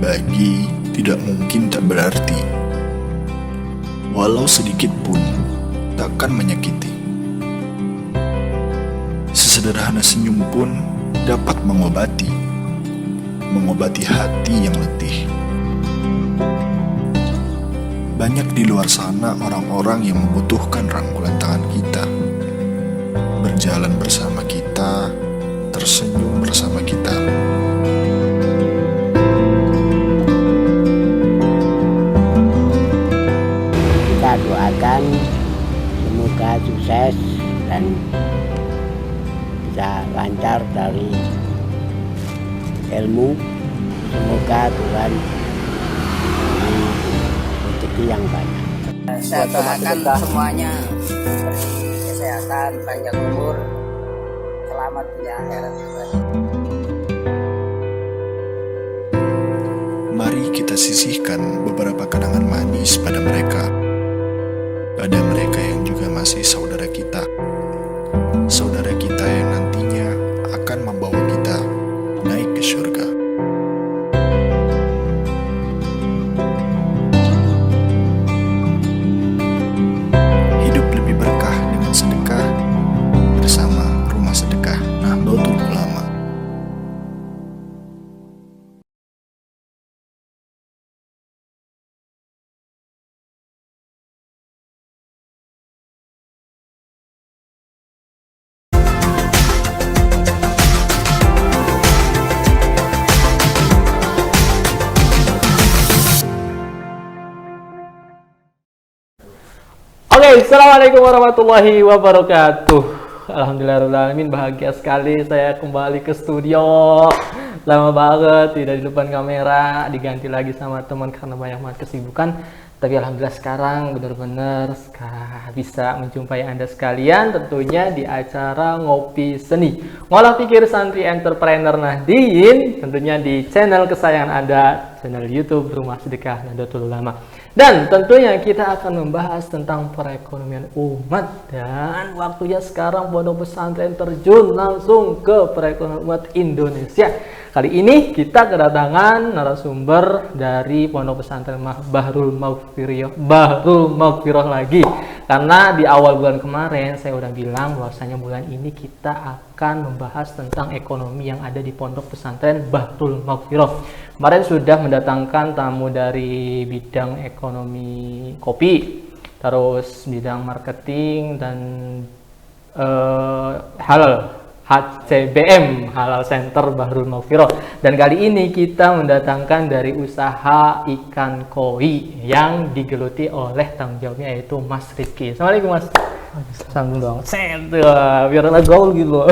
Berbagi tidak mungkin tak berarti, walau sedikit pun takkan menyakiti. Sesederhana senyum pun dapat mengobati hati yang letih. Banyak di luar sana orang-orang yang membutuhkan rangkulan tangan kita, berjalan bersama kita, tersenyum bersama kita. Kita doakan semoga sukses dan bisa lancar dari ilmu. Semoga Tuhan beri rezeki yang banyak. Saya doakan semuanya diberi kesehatan, panjang umur, selamat dunia akhirat. Mari kita sisihkan beberapa kenangan manis pada mereka yang juga masih saudara kita yang nantinya akan membawa kita naik ke surga. Hidup lebih berkah dengan sedekah bersama Rumah Sedekah Nahdlatul Ulama. Oke, assalamualaikum warahmatullahi wabarakatuh. Alhamdulillahirrahmanirrahim, bahagia sekali saya kembali ke studio. Lama banget tidak di depan kamera, diganti lagi sama teman karena banyak banget kesibukan. Tapi alhamdulillah sekarang benar-benar bisa menjumpai Anda sekalian tentunya di acara Ngopi Seni. Ngolah pikir santri entrepreneur Nahdien, tentunya di channel kesayangan Anda, channel YouTube Rumah Sedekah Nahdlatul Ulama. Dan tentunya kita akan membahas tentang perekonomian umat, dan waktunya sekarang pondok pesantren terjun langsung ke perekonomian umat Indonesia. Kali ini kita kedatangan narasumber dari pondok pesantren Bahrul Maghfirah lagi. Karena di awal bulan kemarin saya udah bilang bahwasanya bulan ini kita akan membahas tentang ekonomi yang ada di pondok pesantren Bahrul Maghfirah. Kemarin sudah mendatangkan tamu dari bidang ekonomi kopi, terus bidang marketing dan halal HCBM, Halal Center Bahrul Maghfirah. Dan kali ini kita mendatangkan dari usaha ikan koi yang digeluti oleh tanggung jawabnya yaitu Mas Rizky. Assalamualaikum Mas. Sambung dong. Biar anak gaul gitu.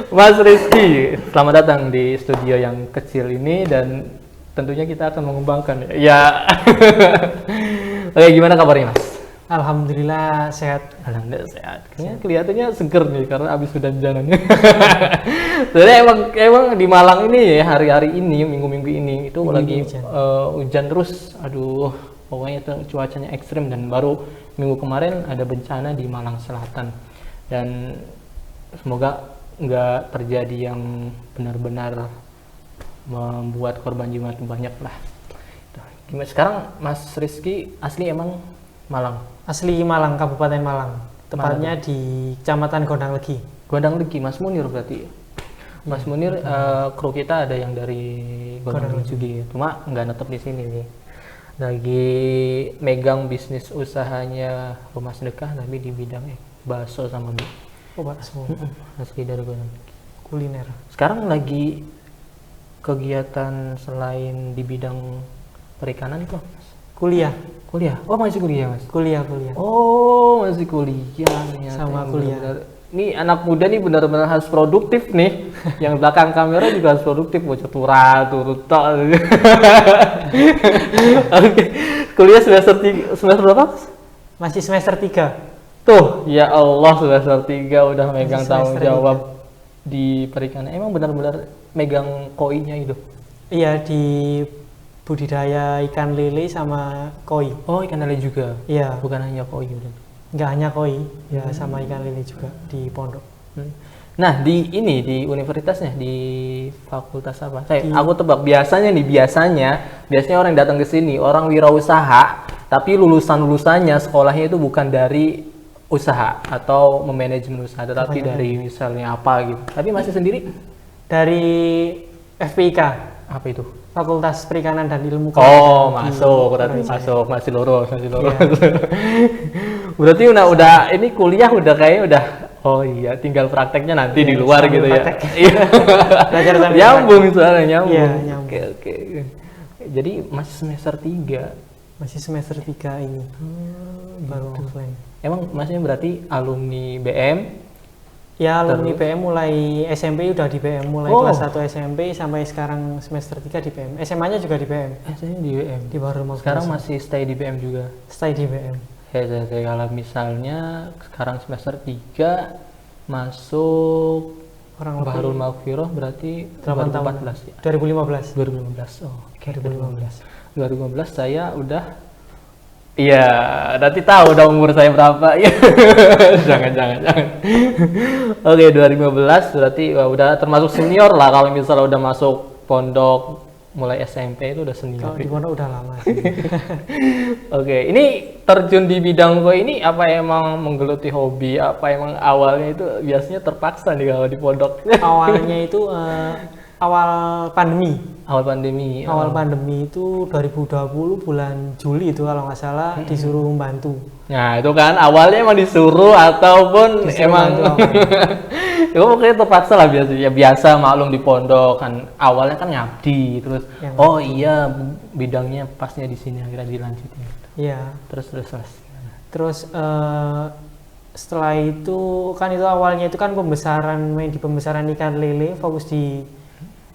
Mas Rizky, selamat datang di studio yang kecil ini dan tentunya kita akan mengembangkan ya. Oke, gimana kabarnya Mas? Alhamdulillah sehat. Alhamdulillah sehat. Kelihatannya seger nih karena habis sudah jalannya. Sebenarnya emang di Malang ini ya hari-hari ini minggu-minggu ini itu lagi hujan terus. Aduh, pokoknya itu cuacanya ekstrim dan baru minggu kemarin ada bencana di Malang Selatan. Dan semoga nggak terjadi yang benar-benar membuat korban jiwa banyak lah. Gimana sekarang Mas Rizky asli emang Malang? Asli Malang, Kabupaten Malang. Tepatnya di Kecamatan Gondang Legi. Gondang Legi, Mas Munir berarti. Mas Munir, kru kita ada yang dari Gondang Legi juga, cuma nggak netep di sini nih. Lagi megang bisnis usahanya Rumah Sedekah, tapi di bidang bakso sama mie. Oh, bakso. Asli dari Gondang Legi. Kuliner. Sekarang lagi kegiatan selain di bidang perikanan itu, Mas? Kuliah. Oh, masih kuliah Mas? Kuliah. Oh, masih kuliah nih. Sama kuliah. Nih anak muda nih benar-benar harus produktif nih. Yang belakang kamera juga harus produktif, bocah turut. Oke. Kuliah semester berapa? Masih semester 3. Tuh, ya Allah, semester 3 udah megang tanggung jawab 3. Di perikanan. Emang benar-benar megang koinya itu? Iya, di budidaya ikan lele sama koi. Oh, ikan lele juga? Iya. Bukan hanya koi gitu? Nggak hanya koi, ya sama ikan lele juga di pondok. Nah, di universitasnya, di fakultas apa? Aku tebak biasanya orang yang datang ke sini orang wirausaha, tapi lulusannya sekolahnya itu bukan dari usaha atau memanajemen usaha, tetapi dari misalnya apa gitu. Tapi masih sendiri Dari FPIK, apa itu? Fakultas Perikanan dan Ilmu Oh, Kelautan di masuk, berarti Brawijaya. masuk, masih lurus. Berarti udah ini kuliah udah kayaknya udah. Oh iya, tinggal prakteknya nanti di luar sambil gitu ya. praktek. Iya. Belajar sambil Nyambung soalnya nyambung. Iya, nyambung. Oke. Jadi masih semester 3. Masih semester 3 ini. Baru offline. Emang maksudnya berarti alumni BM? Ya, alumni BM mulai SMP udah di BM, mulai Oh. kelas 1 SMP sampai sekarang semester 3 di BM. SMA-nya juga di BM. Saya di BM. Di Baru Sekarang masih stay di BM juga. stay di BM. Saya kalau misalnya sekarang semester 3 masuk Orang lebih Baharul Maghfirah berarti 8 tahun. 2014 ya. 2015. 2015. Oh, oke. 2015. 2015 saya udah iya, nanti tahu dong umur saya berapa. Iya. jangan. Oke, 2015 berarti wah, udah termasuk senior lah kalau misalnya udah masuk pondok mulai SMP itu udah senior. Kalau di pondok udah lama sih. Oke, ini terjun di bidang kue ini apa emang menggeluti hobi? Apa emang awalnya itu biasanya terpaksa nih kalau di pondok? Awalnya itu awal pandemi. Awal pandemi. Awal pandemi itu 2020 bulan Juli itu kalau nggak salah disuruh membantu. Nah, itu kan awalnya emang disuruh ataupun Disuruh emang bantu ya pokoknya terpaksa lah biasanya. Ya, biasa maklum di pondok kan awalnya kan ngabdi terus Yang oh iya bidangnya pasnya di sini akhirnya dilanjutin. Iya. Terus. Terus setelah itu kan itu awalnya itu kan main di pembesaran ikan lele, fokus di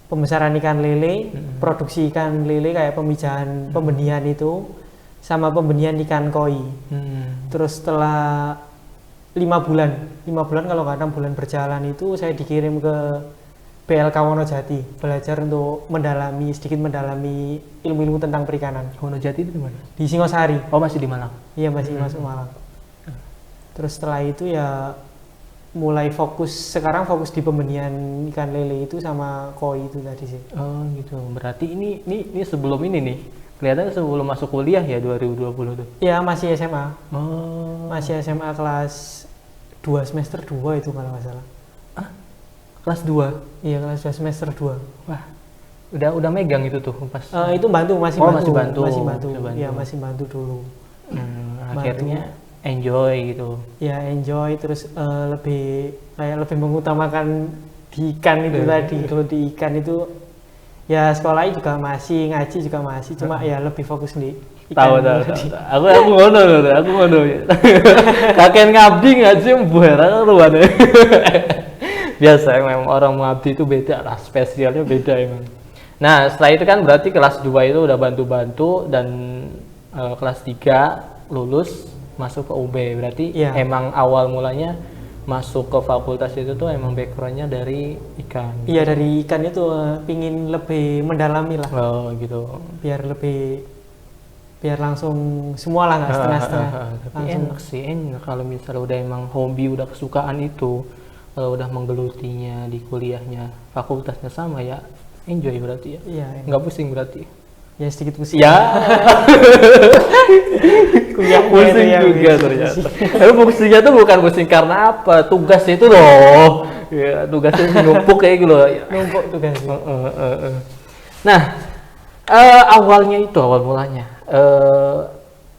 pembesaran ikan lele, produksi ikan lele kayak pemijahan, pembenihan itu, sama pembenihan ikan koi. Terus setelah 5 bulan kalau nggak 6 bulan berjalan itu saya dikirim ke BLK Wonojati belajar untuk sedikit mendalami ilmu-ilmu tentang perikanan Wonojati itu di mana? di Singosari. Oh, masih di Malang. Iya, masih masuk Malang. Terus setelah itu ya mulai sekarang fokus di pembenihan ikan lele itu sama koi itu tadi sih. Oh gitu. Berarti ini sebelum ini nih. Kelihatannya sebelum masuk kuliah ya 2020 tuh. Iya, masih SMA. Oh. Masih SMA kelas 2 semester 2 itu kalau nggak salah. Kelas 2. Iya, kelas 2 semester 2. Wah. Udah megang itu tuh pas. Itu masih Oh, bantu. masih bantu. Masih bantu. Masih bantu. Iya, masih bantu dulu. Akhirnya enjoy gitu. Ya, enjoy terus lebih mengutamakan di ikan itu tadi. Kalau di ikan itu ya sekolahnya juga masih, ngaji juga masih, cuma ya lebih fokus di ikan. Tahu. Aku ngono. Kakek ngabdi ngaji mbuh ruan. Biasa memang orang mengabdi itu beda lah, spesialnya beda emang. Nah, setelah itu kan berarti kelas 2 itu udah bantu-bantu dan kelas 3 lulus masuk ke UB. Berarti Iya. emang awal mulanya masuk ke fakultas itu tuh emang backgroundnya dari ikan. Iya, dari ikan itu pingin lebih mendalami lah, Oh gitu. biar langsung semua lah, nggak setengah-setengah. Tapi Langsung. enak sih, enak kalau misalnya udah emang hobi, udah kesukaan itu, kalau udah menggelutinya di kuliahnya, fakultasnya sama ya, enjoy berarti ya. Iya, Nggak pusing berarti. ya sedikit pusing. Ya, Kuliah pusing itu ya, juga ternyata. Tapi pusingnya tuh bukan pusing karena apa, tugas itu loh. Ya, tugasnya numpuk kayak gitu loh. Numpuk tugas. Nah, awal mulanya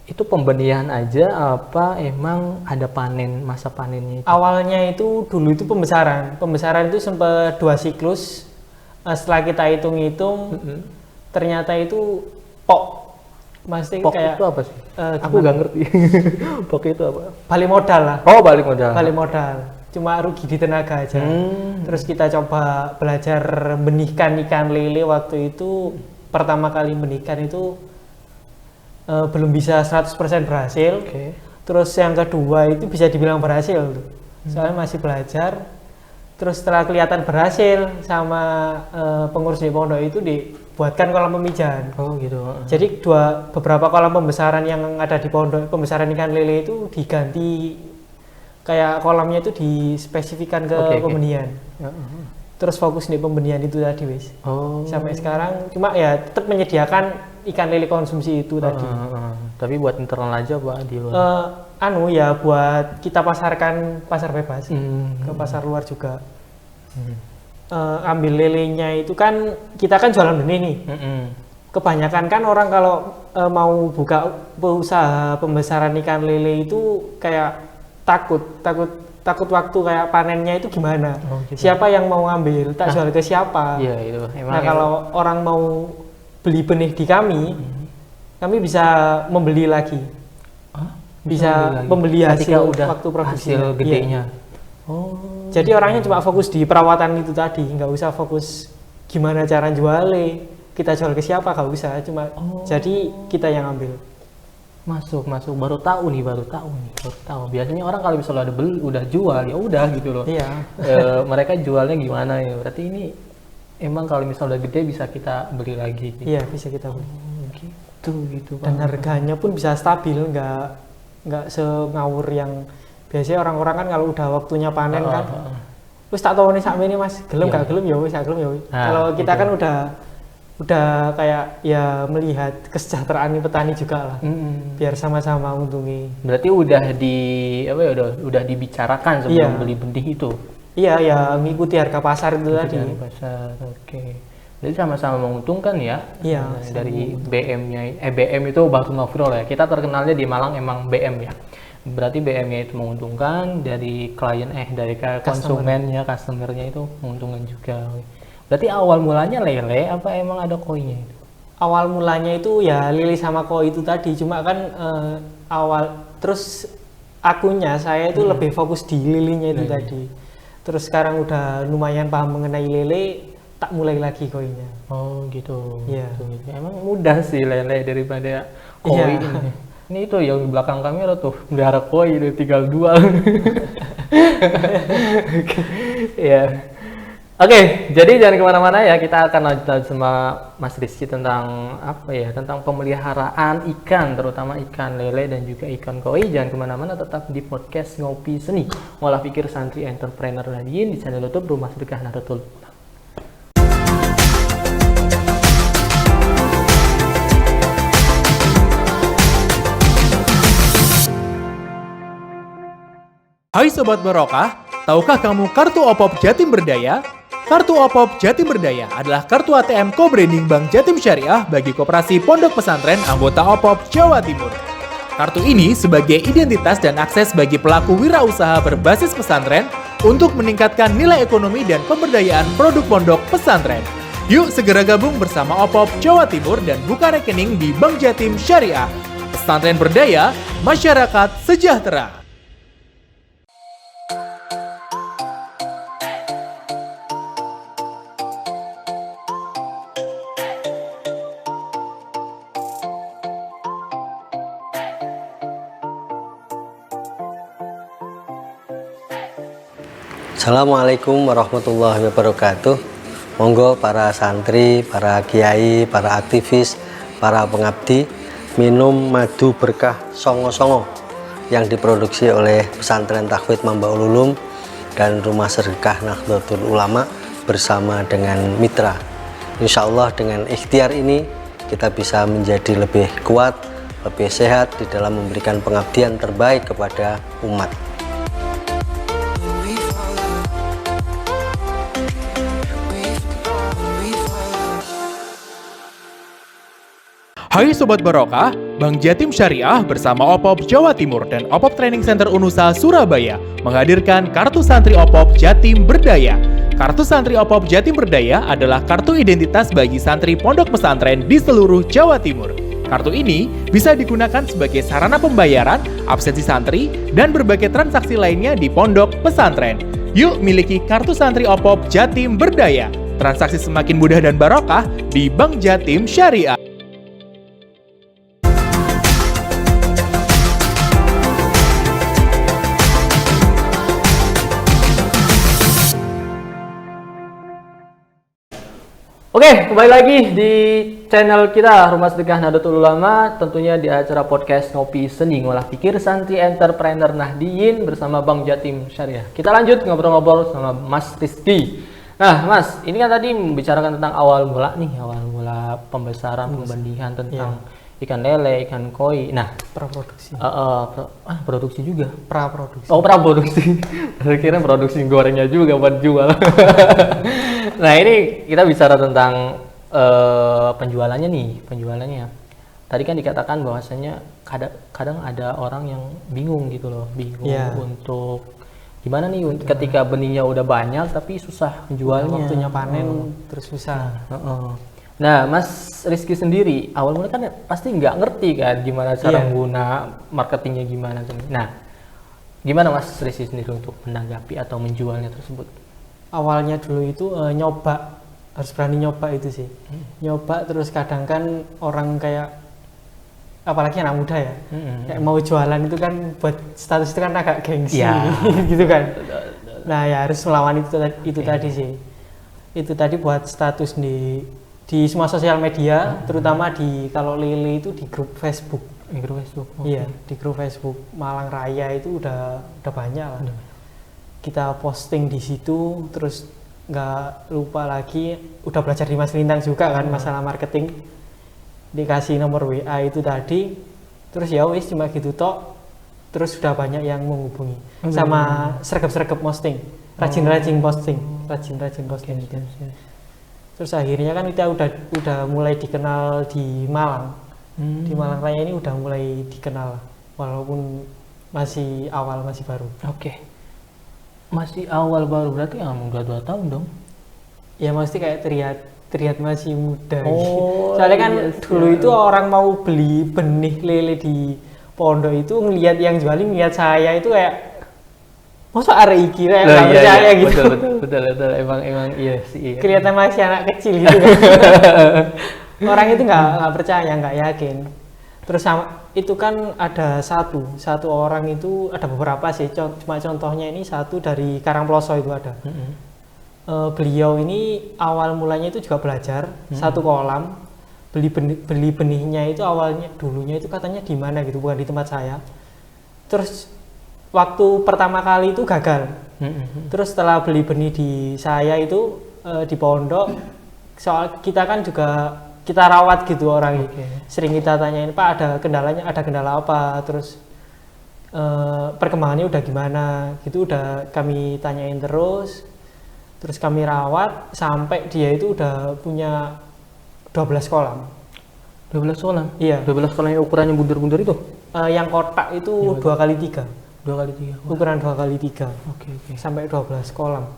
itu pembenihan aja apa emang ada masa panennya itu? Awalnya itu dulu itu pembesaran itu sempat 2 siklus. Setelah kita hitung-hitung ternyata itu pok. Maksudnya Pok kayak itu apa sih? Aku gimana? nggak ngerti. Pok itu apa? balik modal lah. Oh, balik modal. Balik modal. Cuma rugi di tenaga aja. Terus kita coba belajar benihkan ikan lele waktu itu. Pertama kali benihkan itu belum bisa 100% berhasil. Oke. Terus yang kedua itu bisa dibilang berhasil tuh. Soalnya masih belajar. Terus setelah kelihatan berhasil sama pengurus di pondok itu dibuatkan kolam pemijahan. Oh gitu. Jadi beberapa kolam pembesaran yang ada di pondok pembesaran ikan lele itu diganti kayak kolamnya itu dispesifikan ke Oke. pembenihan. Terus fokus di pembenihan itu tadi wis. Oh. Sampai sekarang cuma ya tetap menyediakan ikan lele konsumsi itu tadi. Tapi buat internal aja Pak di luar. Ya buat kita pasarkan pasar bebas ke pasar luar juga. Ambil lelenya itu kan kita kan jualan benih nih. Kebanyakan kan orang kalau mau buka usaha pembesaran ikan lele itu kayak takut waktu kayak panennya itu gimana. Gitu. Siapa yang mau ngambil, tak jual ke siapa. Iya itu. Emang Nah kalau orang mau beli benih di kami bisa membeli lagi. Bisa membeli ketika hasil udah waktu produksi. hasil gedenya. Jadi orangnya cuma fokus di perawatan itu tadi, nggak usah fokus gimana cara jualnya, kita jual ke siapa, nggak usah. Cuma jadi kita yang ambil. Masuk baru tahu. Biasanya orang kalau misalnya ada beli udah jual ya udah gitu loh. Iya. Mereka jualnya gimana ya? Berarti ini emang kalau misalnya udah gede bisa kita beli lagi. Gitu. Iya bisa kita beli. Gitu Pak. Dan harganya pun bisa stabil, nggak sengawur yang biasanya orang-orang kan kalau udah waktunya panen kan. Wis tak tahu nih sampe ini Mas, gelem gak gelem ya wis, gak gelem ya wis. Kalau kita kan udah kayak ya melihat kesejahteraan petani juga lah, biar sama-sama untungi. Berarti udah udah dibicarakan sebelum beli benih itu. Iya ya, mengikuti harga pasar itu tadi. Harga pasar, oke. Jadi sama-sama menguntungkan ya. Iya. Dari BM itu baru ngobrol ya. Kita terkenalnya di Malang emang BM ya. Berarti BM-nya itu menguntungkan, dari klien dari konsumennya, customernya itu menguntungkan juga. Berarti awal mulanya lele apa emang ada koinya itu? Awal mulanya itu ya lele sama koi itu tadi, cuma kan terus akunya saya itu lebih fokus di lilinya itu tadi. Terus sekarang udah lumayan paham mengenai lele, tak mulai lagi koinya. Oh gitu. Iya. Gitu. Emang mudah sih lele daripada koi ini. Ini itu yang di belakang kamera tuh, melihara koi itu tinggal dua. Ya. Oke, jadi jangan kemana-mana ya, kita akan lanjut sama Mas Rizky tentang tentang pemeliharaan ikan, terutama ikan lele dan juga ikan koi. Jangan kemana-mana, tetap di podcast Ngopi Seni, Ngolah Pikir Santri Entrepreneur Nadiyin di channel YouTube Rumah Sedekah Nahdlatul Ulama. Hai Sobat Barokah, tahukah kamu Kartu OPOP Jatim Berdaya? Kartu OPOP Jatim Berdaya adalah kartu ATM co-branding Bank Jatim Syariah bagi koperasi pondok pesantren anggota OPOP Jawa Timur. Kartu ini sebagai identitas dan akses bagi pelaku wirausaha berbasis pesantren untuk meningkatkan nilai ekonomi dan pemberdayaan produk pondok pesantren. Yuk segera gabung bersama OPOP Jawa Timur dan buka rekening di Bank Jatim Syariah. Pesantren berdaya, masyarakat sejahtera. Assalamualaikum warahmatullahi wabarakatuh. Monggo para santri, para kiai, para aktivis, para pengabdi minum madu berkah songo-songo yang diproduksi oleh Pesantren Tahfidz Mambaul Ulum dan Rumah Sedekah Nahdlatul Ulama bersama dengan mitra. Insya Allah dengan ikhtiar ini kita bisa menjadi lebih kuat, lebih sehat di dalam memberikan pengabdian terbaik kepada umat. Hai Sobat Barokah, Bank Jatim Syariah bersama OPOP Jawa Timur dan OPOP Training Center Unusa Surabaya menghadirkan Kartu Santri OPOP Jatim Berdaya. Kartu Santri OPOP Jatim Berdaya adalah kartu identitas bagi santri pondok pesantren di seluruh Jawa Timur. Kartu ini bisa digunakan sebagai sarana pembayaran, absensi santri, dan berbagai transaksi lainnya di pondok pesantren. Yuk miliki Kartu Santri OPOP Jatim Berdaya. Transaksi semakin mudah dan barokah di Bank Jatim Syariah. Oke, kembali lagi di channel kita Rumah Sedekah Nahdlatul Ulama, tentunya di acara podcast Ngopi Seni Ngolah Pikir Santri Entrepreneur Nahdiyin bersama Bank Jatim Syariah. Kita lanjut ngobrol-ngobrol sama Mas Rizky. Nah, Mas, ini kan tadi membicarakan tentang awal mula pembesaran, pembenihan tentang ikan lele, ikan koi. Nah, Praproduksi. produksi juga. Praproduksi. Oh, praproduksi. Saya kira produksi gorengnya juga buat jual. Nah, ini kita bicara tentang penjualannya. Tadi kan dikatakan bahwasanya kadang ada orang yang bingung gitu loh, untuk gimana nih ketika benihnya udah banyak tapi susah menjualnya. Waktunya panen terus susah. Nah, Mas Rizky sendiri awal mulai kan pasti nggak ngerti kan gimana cara mengguna marketingnya gimana tuh. Nah, gimana Mas Rizky sendiri untuk menanggapi atau menjualnya tersebut? Awalnya dulu itu nyoba, harus berani nyoba itu sih. Nyoba terus kadang kan orang kayak apalagi anak muda ya, kayak mau jualan itu kan buat status itu kan agak gengsi gitu kan. Nah ya harus melawan itu tadi sih. Itu tadi buat status di semua sosial media, terutama kalau lele itu di grup Facebook. Iya, di grup Facebook Malang Raya itu udah banyak lah. Kita posting di situ, terus nggak lupa lagi udah belajar di Mas Lintang juga kan masalah marketing, dikasih nomor WA itu tadi, terus ya wis cuma gitu tok, terus sudah banyak yang menghubungi sama sergap posting, rajin posting gitu. Terus akhirnya kan kita udah mulai dikenal di Malang, di Malang Raya ini udah mulai dikenal walaupun masih awal, masih baru. Masih awal baru, berarti udah 2 tahun dong? Ya mesti kayak terlihat masih muda. Soalnya kan dulu itu orang mau beli benih lele di pondok itu ngelihat yang jualin, ngelihat saya itu kayak masa arek iki kayak nggak percaya gitu. Betul, emang iya sih. Kelihatan masih anak kecil gitu kan. Orang itu nggak percaya, nggak yakin. Terus itu kan ada satu orang itu, ada beberapa sih, cuma contohnya ini satu dari Karangploso itu ada. Beliau ini awal mulanya itu juga belajar satu kolam, beli benihnya itu dulunya itu katanya di mana gitu, bukan di tempat saya. Terus waktu pertama kali itu gagal. Terus setelah beli benih di saya itu di pondok, soal kita kan juga kita rawat gitu orang. Sering kita tanyain, Pak ada kendala apa, terus perkembangannya udah gimana gitu, udah kami tanyain terus kami rawat sampai dia itu udah punya 12 kolam. 12 kolam? Iya. 12 kolam yang ukurannya bundur-bundur itu? Yang kotak itu 2x3. 2x3? Ukuran 2x3. Oke. Sampai 12 kolam.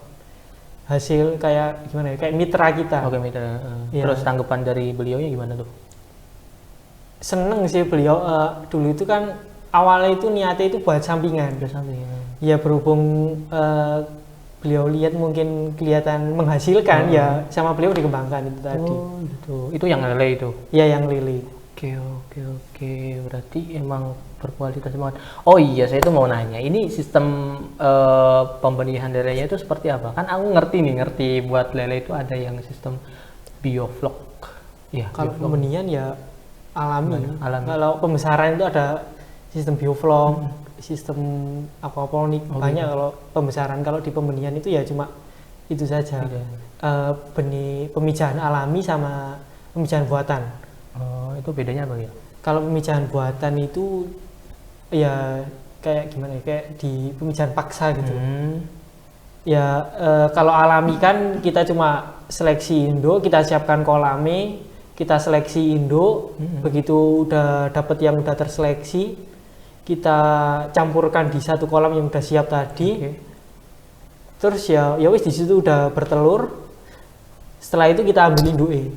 Hasil kayak gimana ya, kayak mitra kita. Mitra. Terus tanggapan dari beliaunya gimana tuh? Seneng sih beliau. Dulu itu kan awalnya itu niatnya itu buat sampingan. Ya berhubung beliau lihat mungkin kelihatan menghasilkan, ya sama beliau dikembangkan itu tadi. Gitu. Itu yang lele itu? Iya, yang lele. Oke. Berarti emang berkualitas banget. Oh iya, saya tuh mau nanya, ini sistem pembenihan lelenya itu seperti apa? Kan aku ngerti buat lele itu ada yang sistem bioflok. Ya, kalau pembenihan ya alami. Kalau pembesaran itu ada sistem bioflok, sistem aquaponik, banyak kalau pembesaran. Kalau di pembenihan itu ya cuma itu saja. Pemijahan alami sama pemijahan buatan. Itu bedanya apa ya? Kalau pemijahan buatan itu ya kayak gimana ya, kayak di pemijahan paksa gitu. Ya kalau alami kan kita cuma seleksi induk, kita siapkan kolamnya, kita seleksi induk, begitu udah dapet yang udah terseleksi, kita campurkan di satu kolam yang udah siap tadi. Terus ya wis di situ udah bertelur. Setelah itu kita ambil induknya.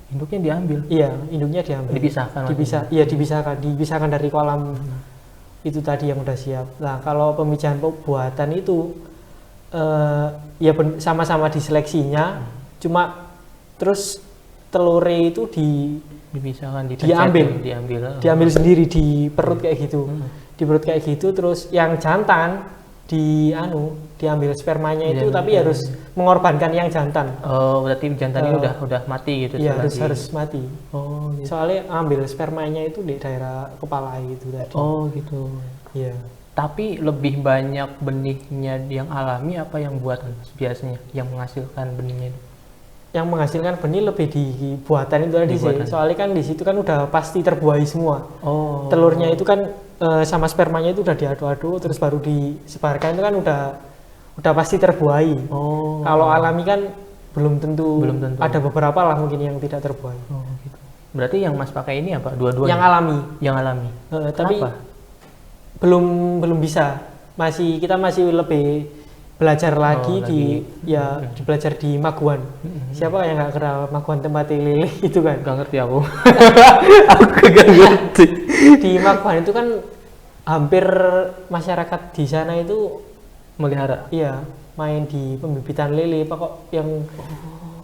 Induknya diambil? Iya, induknya diambil. Dipisahkan dari kolam itu tadi yang udah siap. Nah, kalau pemijahan buatan itu sama-sama diseleksinya, cuma terus telurnya itu diambil sendiri di perut kayak gitu. Di perut kayak gitu, terus yang jantan diambil spermanya itu, Diambil tapi harus mengorbankan yang jantan. Oh, berarti jantannya Eh, udah mati gitu. Iya, setelah harus mati. Oh, gitu. Soalnya ambil spermanya itu di daerah kepala itu tadi. Oh, gitu. Iya. Tapi lebih banyak benihnya yang alami apa yang buatan Mas, biasanya yang menghasilkan benihnya itu? Yang menghasilkan benih lebih di buatan itu tadi Di sih. buatan. Soalnya kan di situ kan udah pasti terbuai semua. Oh. Telurnya itu kan sama spermanya itu udah diadu-adu terus baru disebarkan, itu kan udah pasti terbuai. Oh. Kalau alami kan belum tentu. Belum tentu. Ada beberapa lah mungkin yang tidak terbuai. Oh, gitu. Berarti yang Mas pakai ini apa? Dua-duanya? Yang alami. Yang alami. Tapi Kenapa? belum bisa. Kita masih lebih belajar lagi belajar di Maguan. Siapa yang nggak kenal Maguan tempat lele itu kan? Gak ngerti aku. Aku gak ngerti. Di Maguan itu kan hampir masyarakat di sana itu Melihara. iya main di pembibitan lele, pokok yang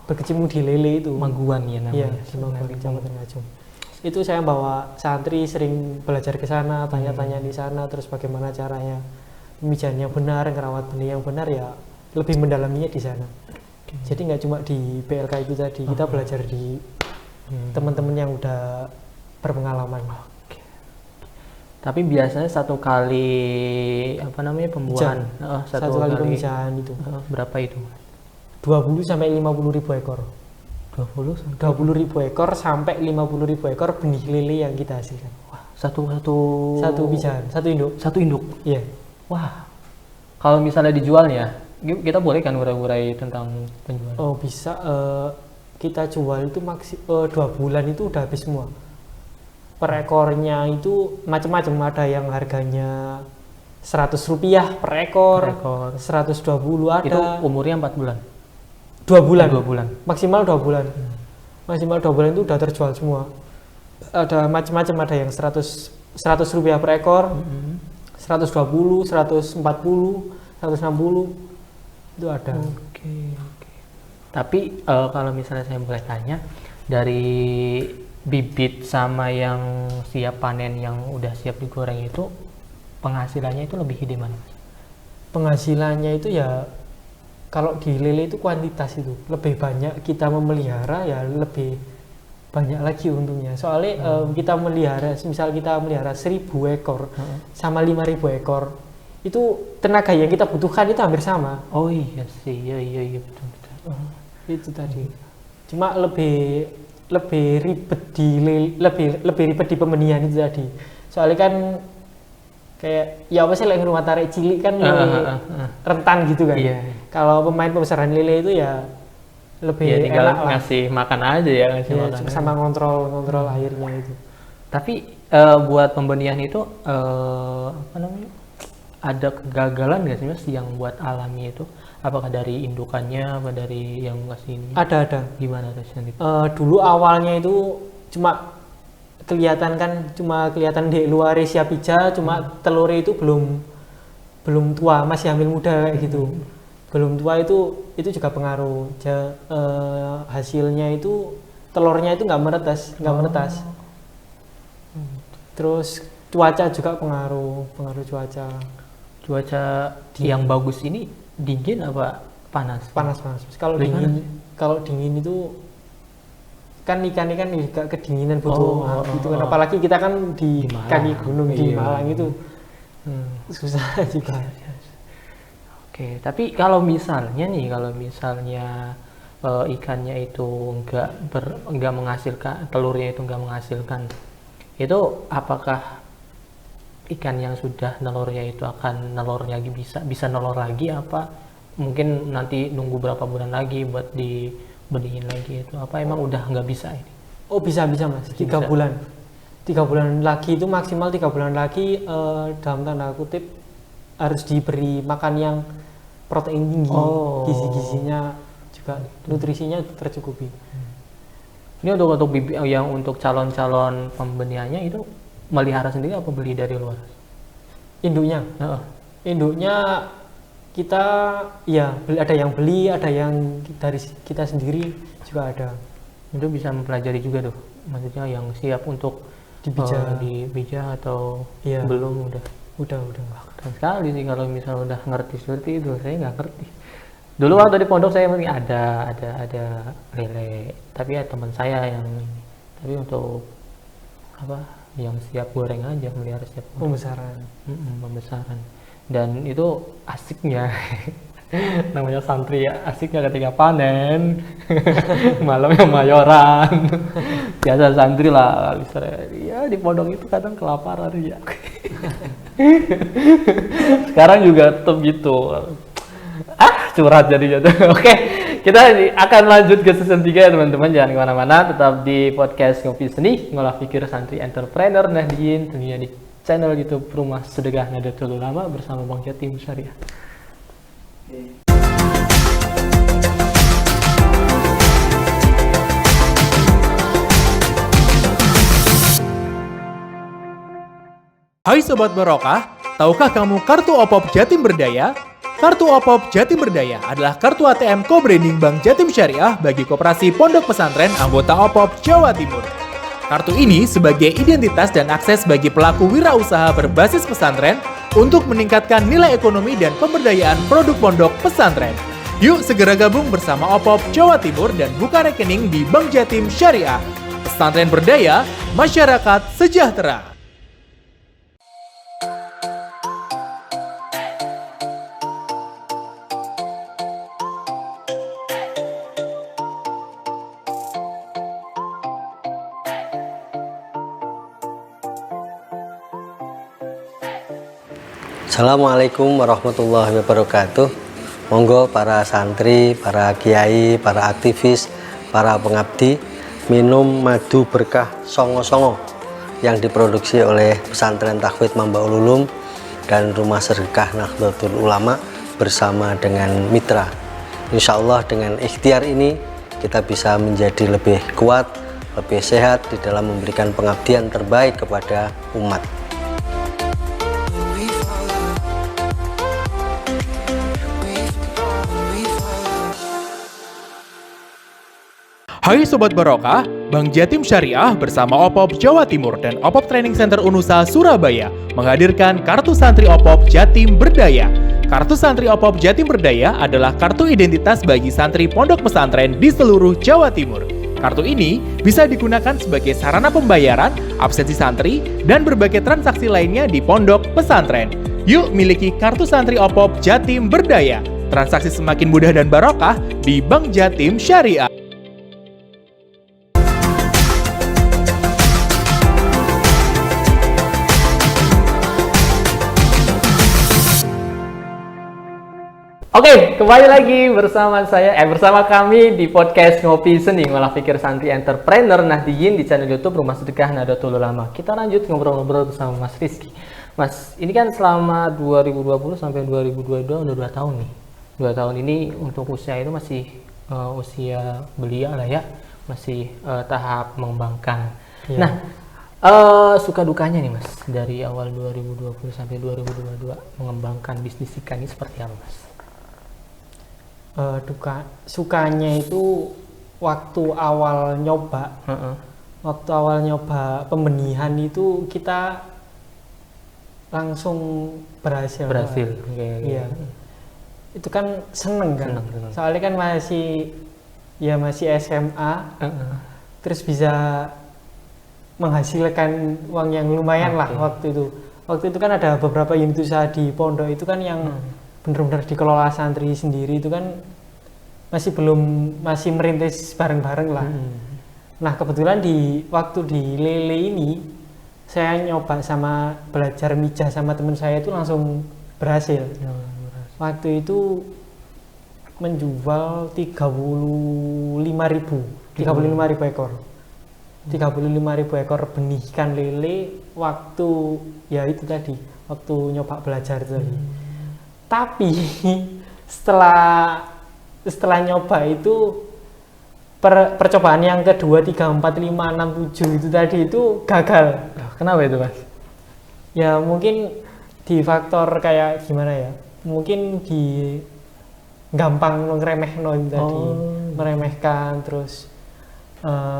berkecimpung di lele itu. Maguan ya namanya. Iya, di Maguan Kecamatan Ngajum. Itu saya bawa santri sering belajar ke sana, tanya-tanya di sana, terus bagaimana caranya pemijahan yang benar, ngerawat benih yang benar, ya lebih mendalaminya di sana. Jadi nggak cuma di PLK itu tadi, kita belajar di teman-teman yang udah berpengalaman. Tapi biasanya satu kali pembuahan. Satu kali pemijahan itu Berapa itu? 20 sampai 50 ribu ekor. 20 sampai 20 ribu ekor sampai 50 ribu ekor benih lele yang kita hasilkan. satu Pijahan, satu induk. Satu induk. Iya. Wah. Kalau misalnya dijualnya, kita boleh kan urai-urai tentang penjualan? Oh bisa, kita jual itu 2 bulan itu udah habis semua. Per ekornya itu macam-macam, ada yang harganya 100 rupiah per ekor, 120 ada. Itu umurnya 4 bulan? 2 bulan. 2 bulan. Maksimal 2 bulan. Maksimal 2 bulan itu udah terjual semua. Ada macam-macam, ada yang 100 rupiah per ekor, 120, 140, 160 itu ada. Oke. Tapi kalau misalnya saya boleh tanya, dari bibit sama yang siap panen yang udah siap digoreng itu, penghasilannya itu lebih gede mana? Penghasilannya itu ya kalau di lele itu kuantitas, itu lebih banyak kita memelihara ya lebih banyak lagi untungnya. Soalnya kita melihara, misal kita melihara 1000 ekor sama 5000 ekor, itu tenaga yang kita butuhkan itu hampir sama. Oh iya sih, iya betul. Itu tadi. Cuma lebih ribet lebih ribet di pembenihan itu tadi. Soalnya kan kayak ya apa sih, like rumah tarik cilik kan rentan gitu kan. Iya. Kalau pemain pembesaran lele itu ya lebih Ya tinggal enak lah. ngasih makan aja ya, ngasih Iya, makan. sama ngontrol airnya itu. Tapi buat pembenihan itu ada kegagalan nggak sih Mas yang buat alami itu? Apakah dari indukannya, apa dari yang ngasih ini? Ada. Gimana rasanya itu? Dulu awalnya itu cuma kelihatan di luar siap hija, cuma telurnya itu belum tua, masih hamil muda kayak gitu. Belum tua itu juga pengaruh. Hasilnya itu telurnya itu nggak menetas. Terus cuaca juga pengaruh cuaca. Cuaca yang bagus ini dingin apa panas? Panas. Kalau dingin itu kan ikan juga kedinginan butuh gitu kan. Apalagi kita kan di kaki gunung di Malang itu susah juga. Oke, tapi kalau misalnya ikannya itu nggak menghasilkan, telurnya itu nggak menghasilkan, itu apakah ikan yang sudah nelurnya itu akan nelurnya bisa nelur lagi, apa mungkin nanti nunggu berapa bulan lagi buat dibenihin lagi, itu apa emang udah nggak bisa ini? Oh bisa Mas, 3 bulan. 3 bulan lagi itu maksimal 3 bulan lagi, dalam tanda kutip harus diberi makan yang protein tinggi, gizi-gizinya juga, nutrisinya tercukupi. Ini untuk bibit yang untuk calon-calon pembenihannya itu melihara sendiri apa beli dari luar? Induknya kita ya ada yang beli, ada yang dari kita sendiri juga ada. Itu bisa mempelajari juga tuh, maksudnya yang siap untuk dibija atau belum udah. udah Keren sekali sih kalau misalnya udah ngerti seperti itu. Saya nggak ngerti. Dulu waktu di pondok saya mungkin ada lele, tapi ya teman saya yang ini. Tapi untuk apa? Yang siap goreng aja, melihara siap goreng. Pembesaran. Dan itu asiknya. Namanya santri ya, asiknya ketika panen malamnya mayoran. Biasa santri lah ya di pondok itu kadang kelaparan ya. Sekarang juga tetap gitu. Curhat jadinya tuh. Oke, kita akan lanjut ke season 3 ya teman-teman. Jangan kemana-mana, tetap di podcast Ngopi Seni, Ngolah Pikir Santri Entrepreneur Nahdien, tentunya di channel YouTube Rumah Sedekah Nahdlatul Ulama bersama Bang Jatim Syariah. Hai Sobat Barokah, tahukah kamu kartu OPOP Jatim Berdaya? Kartu OPOP Jatim Berdaya adalah kartu ATM co-branding Bank Jatim Syariah bagi koperasi pondok pesantren anggota OPOP Jawa Timur. Kartu ini sebagai identitas dan akses bagi pelaku wirausaha berbasis pesantren untuk meningkatkan nilai ekonomi dan pemberdayaan produk pondok pesantren. Yuk segera gabung bersama OPOP Jawa Timur dan buka rekening di Bank Jatim Syariah. Pesantren berdaya, masyarakat sejahtera. Assalamualaikum warahmatullahi wabarakatuh. Monggo para santri, para kiai, para aktivis, para pengabdi minum madu berkah songo-songo yang diproduksi oleh Pesantren Tahfidz Mambaul Ulum dan Rumah Sedekah Nahdlatul Ulama bersama dengan mitra. Insya Allah dengan ikhtiar ini kita bisa menjadi lebih kuat, lebih sehat di dalam memberikan pengabdian terbaik kepada umat. Hai Sobat Barokah, Bank Jatim Syariah bersama OPOP Jawa Timur dan OPOP Training Center Unusa Surabaya menghadirkan Kartu Santri OPOP Jatim Berdaya. Kartu Santri OPOP Jatim Berdaya adalah kartu identitas bagi santri pondok pesantren di seluruh Jawa Timur. Kartu ini bisa digunakan sebagai sarana pembayaran, absensi santri, dan berbagai transaksi lainnya di pondok pesantren. Yuk miliki Kartu Santri OPOP Jatim Berdaya. Transaksi semakin mudah dan barokah di Bank Jatim Syariah. Oke, kembali lagi bersama kami di podcast Ngopi Seni, Ngolah Pikir Santri Entrepreneur Nahdien di channel YouTube Rumah Sedekah Nahdlatul Ulama. Kita lanjut ngobrol-ngobrol bersama Mas Rizky. Mas, ini kan selama 2020 sampai 2022 udah 2 tahun nih. 2 tahun ini untuk usia itu masih usia belia lah ya, masih tahap mengembangkan. Iya. Nah, suka dukanya nih Mas, dari awal 2020 sampai 2022 mengembangkan bisnis ikan ini seperti apa Mas? Sukanya itu waktu awal nyoba pembenihan itu kita langsung berhasil. Iya. Itu kan seneng kan. Soalnya kan masih SMA, terus bisa menghasilkan uang yang lumayan lah waktu itu. Waktu itu kan ada beberapa unit usaha di pondok itu kan yang benar-benar dikelola santri sendiri, itu kan masih merintis bareng-bareng lah. Nah kebetulan waktu di Lele ini saya nyoba sama belajar mijah sama teman saya itu langsung berhasil. Waktu itu menjual 35.000 ekor. 35.000 ekor benih ikan lele waktu ya itu tadi, waktu nyoba belajar itu tadi. Tapi setelah nyoba itu percobaan yang kedua 3, 4, 5, 6, 7 itu tadi itu gagal. Kenapa itu Mas? Ya mungkin di faktor kayak gimana ya, mungkin di gampang ngeremehno tadi, meremehkan. Terus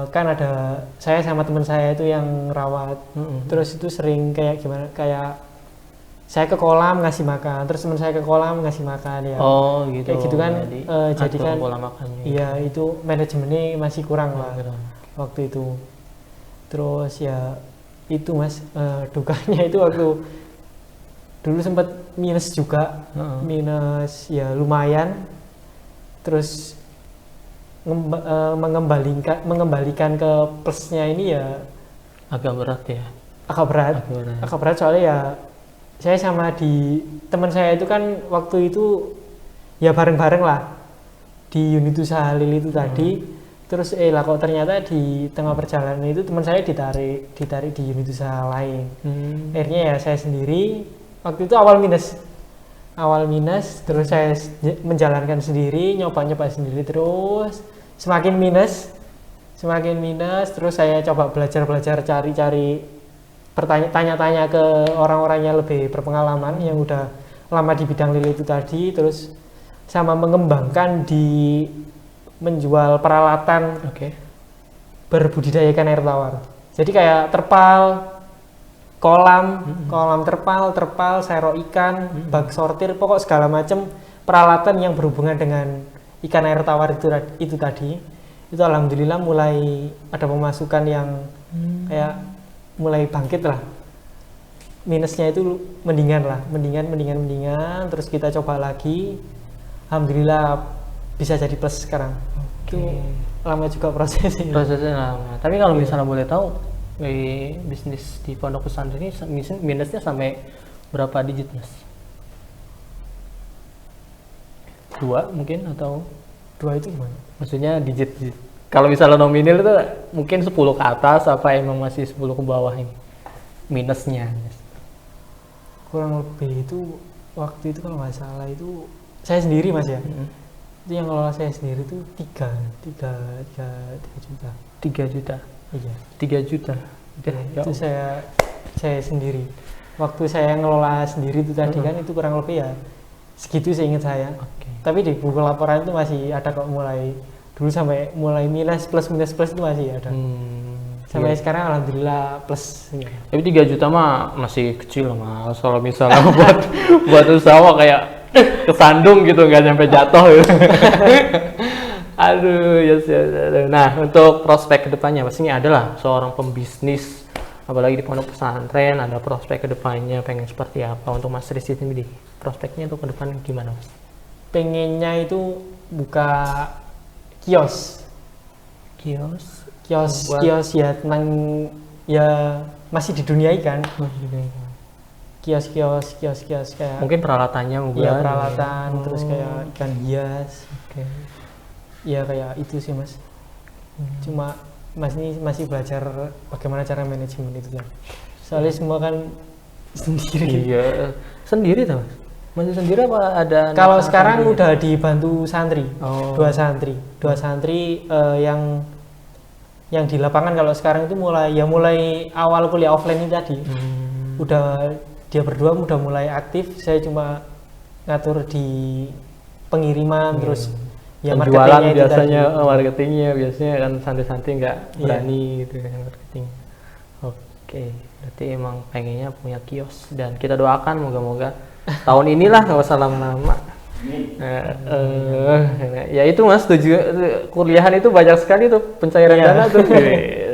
kan ada saya sama teman saya itu yang rawat, terus itu sering kayak gimana, kayak saya ke kolam ngasih makan, terus teman saya ke kolam ngasih makan ya. Oh gitu. Kayak gitu kan, jadi atur kan pola makannya. iya itu manajemennya masih kurang lah Kurang. waktu itu. Terus ya itu Mas, dukanya itu waktu dulu sempat minus juga, minus ya lumayan. Terus mengembalikan ke plusnya ini ya Agak berat ya. agak berat soalnya ya saya sama teman saya itu kan waktu itu ya bareng-bareng lah di unit usaha Lili itu tadi. Terus lah kok ternyata di tengah perjalanan itu teman saya ditarik di unit usaha lain. Akhirnya ya saya sendiri waktu itu awal minus terus saya menjalankan sendiri, nyoba sendiri, terus semakin minus terus saya coba belajar cari tanya-tanya ke orang-orang yang lebih berpengalaman yang udah lama di bidang lili itu tadi, terus sama mengembangkan di menjual peralatan berbudidayakan air tawar. Jadi kayak terpal, kolam terpal, sero ikan, bak sortir, pokok segala macam peralatan yang berhubungan dengan ikan air tawar itu tadi. Itu alhamdulillah mulai ada pemasukan yang kayak mulai bangkit lah. Minusnya itu mendingan, terus kita coba lagi, alhamdulillah bisa jadi plus sekarang. Itu lama juga prosesnya lama. Tapi kalau misalnya boleh tahu, bisnis di pondok pesantren ini minusnya sampai berapa digit Mas? 2 mungkin atau 2 itu gimana? maksudnya digit. Kalau misalnya nominal itu mungkin 10 ke atas, apa emang masih 10 ke bawah ini minusnya? Kurang lebih itu waktu itu kalau nggak salah itu saya sendiri Mas ya. Itu yang ngelola saya sendiri itu 3 juta. 3 juta. Iya. 3 juta. Itu saya sendiri. Waktu saya ngelola sendiri itu tadi kan itu kurang lebih ya segitu seingat saya. Tapi di buku laporan itu masih ada kok, mulai dulu sampai mulai minus plus itu masih ada. Sampai sekarang alhamdulillah plus. Tapi 3 juta mah masih kecil Mas. Kalau misalnya buat usaha kayak kesandung gitu, nggak sampai jatuh gitu. Aduh, yes. Nah, untuk prospek kedepannya pastinya adalah seorang pembisnis, apalagi di pondok pesantren, ada prospek kedepannya pengen seperti apa untuk Mas Rizky sendiri? Prospeknya untuk ke depan gimana Mas? Pengennya itu buka kios ya, tentang ya masih diduniai kan. Kios kayak mungkin peralatannya ya peralatan, terus kayak ikan hias. Ya kayak itu sih Mas. Cuma Mas ini masih belajar bagaimana cara manajemen itu kan. Soalnya semua kan sendiri. Iya, sendiri tuh Mas. Masih sendiri apa ada? Kalau sekarang sendiri? Udah dibantu santri, 2 santri yang di lapangan. Kalau sekarang itu mulai awal kuliah offline ini tadi, udah dia berdua udah mulai aktif. Saya cuma ngatur di pengiriman, terus ya jualan biasanya, marketingnya biasanya kan santri-santri nggak berani gitu kan marketing. Berarti emang pengennya punya kios, dan kita doakan moga-moga tahun inilah, nggak usah lama-lama. Ya itu Mas, kuliahan itu banyak sekali tuh pencairan dana tuh.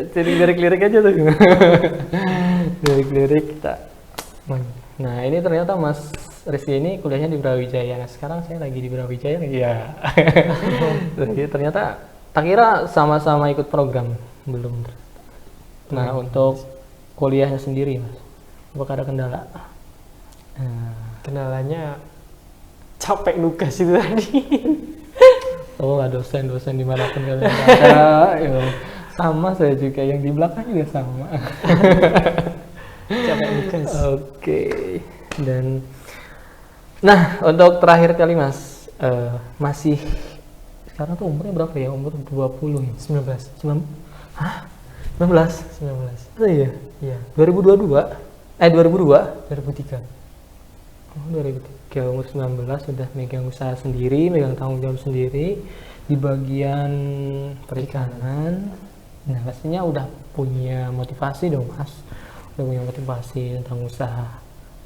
Jadi lirik-lirik aja tuh. Lirik-lirik kita. Nah ini ternyata Mas Rizky ini kuliahnya di Brawijaya. Nah sekarang saya lagi di Brawijaya. Iya. Ternyata tak kira sama-sama ikut program, belum. Nah untuk kuliahnya sendiri Mas, apakah ada kendala? Kendalanya capek nugas itu tadi. Lah dosen dimanapun kalian ada, sama saya juga, yang di belakang juga sama. Capek nugas. Dan nah untuk terakhir kali Mas, masih sekarang tuh umurnya berapa ya? Umur 20 ya? 19. Hah? 19? 19. Iya. 2002. 2003. 2003, umur 19 sudah megang usaha sendiri, megang tanggung jawab sendiri di bagian perikanan. Nah pastinya udah punya motivasi dong Mas, udah punya motivasi tentang usaha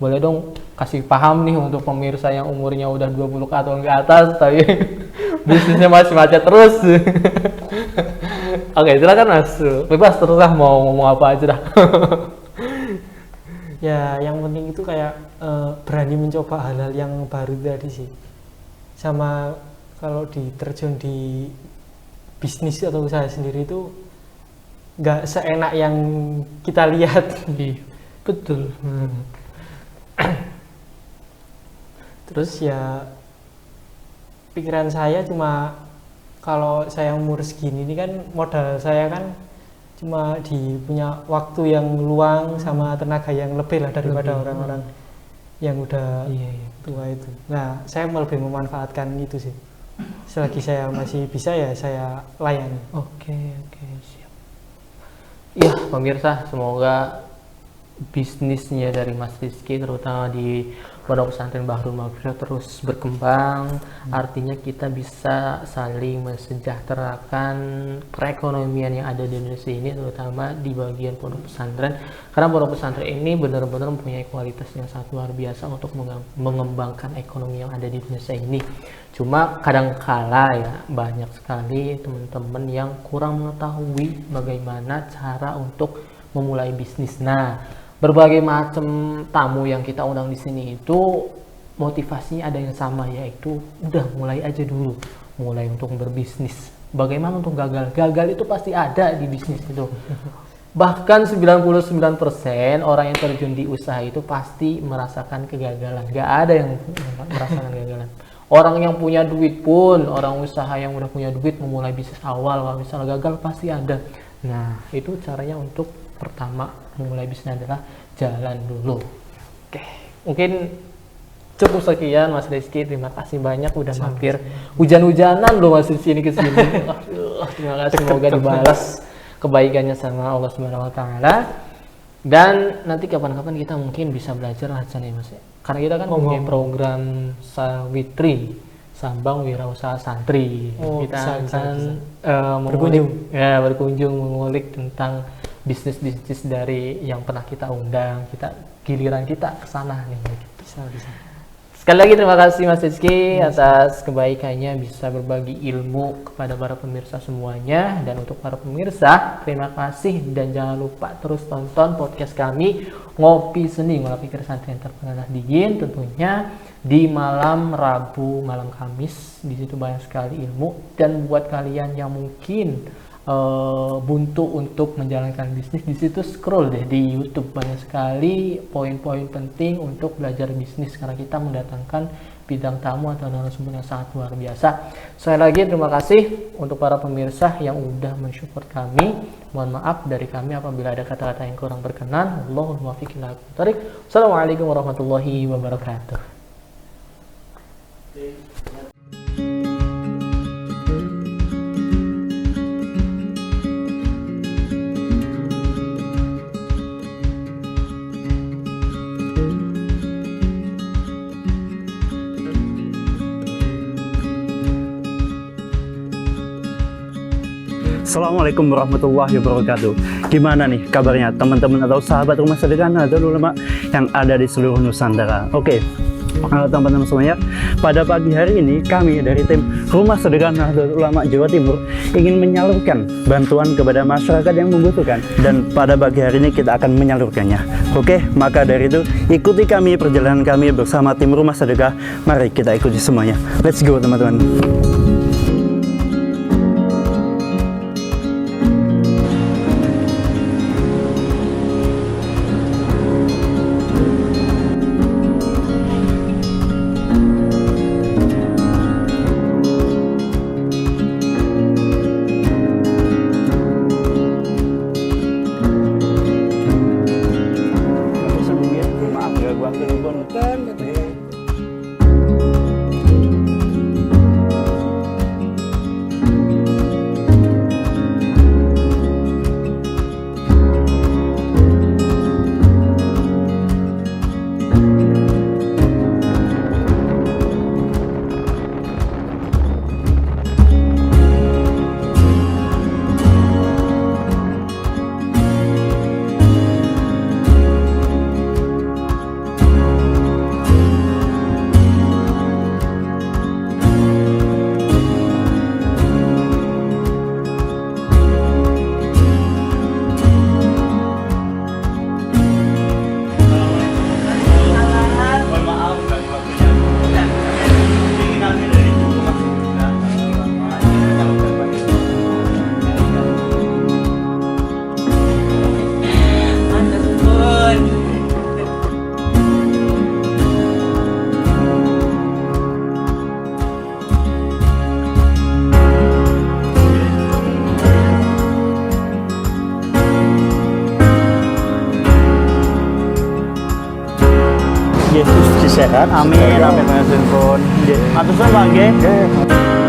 boleh dong kasih paham nih untuk pemirsa yang umurnya udah 20 atau ke atas tapi bisnisnya masih macet terus. Oke, silakan Mas. Bebas terserah mau ngomong apa aja dah. Ya, yang penting itu kayak berani mencoba hal-hal yang baru tadi sih. Sama kalau diterjun di bisnis atau usaha sendiri itu nggak seenak yang kita lihat. Iya, betul. Terus ya pikiran saya cuma kalau saya umur segini ini kan modal saya kan cuma punya waktu yang luang sama tenaga yang lebih lah daripada orang-orang yang udah tua itu. Nah, saya lebih memanfaatkan itu sih. Selagi saya masih bisa ya saya layani. Oke, siap. Ya, pemirsa, semoga bisnisnya dari Mas Rizky terutama di Pondok Pesantren Bahrul Maghfirah terus berkembang. Artinya kita bisa saling mensejahterakan perekonomian yang ada di Indonesia ini, terutama di bagian pondok pesantren, karena pondok pesantren ini benar-benar mempunyai kualitas yang sangat luar biasa untuk mengembangkan ekonomi yang ada di Indonesia ini. Cuma kadangkala ya banyak sekali teman-teman yang kurang mengetahui bagaimana cara untuk memulai bisnis. Nah, berbagai macam tamu yang kita undang di sini itu motivasinya ada yang sama, yaitu udah mulai aja dulu, mulai untuk berbisnis. Bagaimana untuk gagal? Gagal itu pasti ada di bisnis itu. Bahkan 99% orang yang terjun di usaha itu pasti merasakan kegagalan. Gak ada yang merasakan kegagalan. Orang yang punya duit pun, orang usaha yang udah punya duit memulai bisnis awal, kalau misalnya gagal pasti ada. Nah, itu caranya untuk pertama memulai bisnis adalah jalan dulu. Oke, mungkin cukup sekian Mas Rizky. Terima kasih banyak udah mampir. Hujan-hujanan loh Mas Rizky ini kesini. Terima kasih, semoga dibalas kebaikannya sama Allah Subhanahu Wa Taala. Dan nanti kapan-kapan kita mungkin bisa belajar aja nih Mas. Karena kita kan punya program Sawitri, Sambang Wirausaha Santri. Kita akan berkunjung mengulik tentang bisnis-bisnis dari yang pernah kita undang. Giliran kita ke sana nih. Bisa. Sekali lagi terima kasih Mas Rizky atas kebaikannya bisa berbagi ilmu kepada para pemirsa semuanya. Dan untuk para pemirsa, terima kasih dan jangan lupa terus tonton podcast kami Ngopi Seni, Ngolah Pikir Santai Terpelajar Dingin, tentunya di malam Rabu, malam Kamis. Di situ banyak sekali ilmu, dan buat kalian yang mungkin buntu untuk menjalankan bisnis, di situ scroll deh di YouTube, banyak sekali poin-poin penting untuk belajar bisnis karena kita mendatangkan bidang tamu atau narasumber yang sangat luar biasa. Sekali lagi terima kasih untuk para pemirsa yang udah mensupport kami. Mohon maaf dari kami apabila ada kata-kata yang kurang berkenan. Allahumma muwaffiq ila aqwamit thoriq. Assalamualaikum warahmatullahi wabarakatuh. Assalamualaikum warahmatullahi wabarakatuh. Gimana nih kabarnya teman-teman atau sahabat Rumah Sedekah Nahdlatul Ulama yang ada di seluruh Nusantara? Oke, teman-teman semuanya, pada pagi hari ini kami dari tim Rumah Sedekah Nahdlatul Ulama Jawa Timur ingin menyalurkan bantuan kepada masyarakat yang membutuhkan, dan pada pagi hari ini kita akan menyalurkannya. Oke, maka dari itu ikuti kami perjalanan kami bersama tim Rumah Sedekah. Mari kita ikuti semuanya. Let's go teman-teman. Yesus sehat. Amin. Amin. Matur suwun Pak nggih.